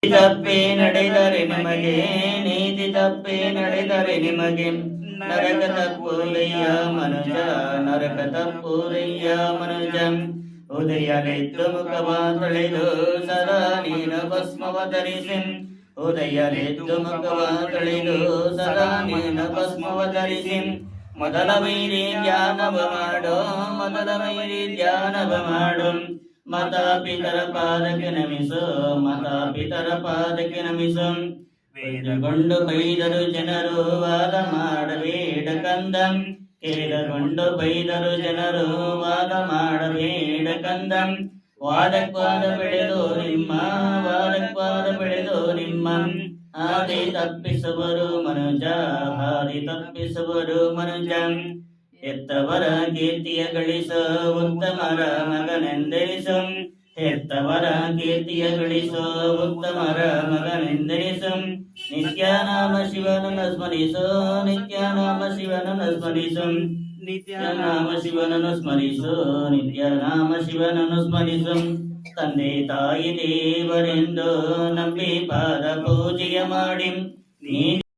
ತಪ್ಪಿ ನಡೆದರೆ ನಿಮಗೆ ನೀತಿ ತಪ್ಪಿ ನಡೆದರೆ ನಿಮಗೆ ನರಕ ತಪ್ಪುರಯ್ಯ ಮನುಜ ನರಕ ತಪ್ಪುರಯ್ಯ ಮನುಜ ಉದಯಲೆದ್ದು ಮುಖವ ತೊಳೆದು ಸದಾ ನೀನು ಭಸ್ಮವ ಧರಿಸಿ ಉದಯಲೆದ್ದು ಮುಖವ ತೊಳೆದು ಸದಾ ನೀನು ಭಸ್ಮವ ಧರಿಸಿ ಮೊದಲ ವೈರಿ ಧ್ಯಾನವ ಮಾಡು ಮೊದಲ ವೈರಿ ಧ್ಯಾನವ ಮಾಡು ಮಾತಾಪಿತರ ಪಾದಕ್ಕೆ ನಮಿಸು ಮಾತಾಪಿತರ ಪಾದಕ್ಕೆ ನಮಿಸು ವೇದಗೊಂಡು ಬೈದರು ಜನರು ವಾದ ಮಾಡಬೇಡ ಕಂದ ಕೇಳಗೊಂಡು ಬೈದರು ಜನರು ವಾದ ಮಾಡಬೇಡ ಕಂದ ವಾದಕ್ವಾದ ಬೆಳೆದು ನಿಮ್ಮ ವಾದಕ್ವಾದ ಬೆಳೆದು ನಿಮ್ಮ ಹಾದಿ ತಪ್ಪಿಸುವರು ಮನುಜ ಹಾದಿ ತಪ್ಪಿಸುವರು ಮನುಜ ಹೆತ್ತವರ ಕೀರ್ತಿಯ ಗಳಿಸು ಉತ್ತಮರ ಮಗನೆಂದೆನಿಸು ಹೆತ್ತವರ ಕೀರ್ತಿಯ ಗಳಿಸು ಉತ್ತಮರ ಮಗನೆಂದೆನಿಸು ನಿತ್ಯನಾಮ ಶಿವನನ್ನು ಸ್ಮರಿಸು ನಿತ್ಯನಾಮ ಶಿವನನ್ನು ಸ್ಮರಿಸು ನಿತ್ಯನಾಮ ಶಿವನನ್ನು ಸ್ಮರಿಸು ನಿತ್ಯನಾಮ ಶಿವನನ್ನು ಸ್ಮರಿಸು ತಂದೆ ತಾಯಿ ದೇವರೆಂದು ನಂಬಿ ಪಾದ ಪೂಜೆಯ ಮಾಡಿ ನೀ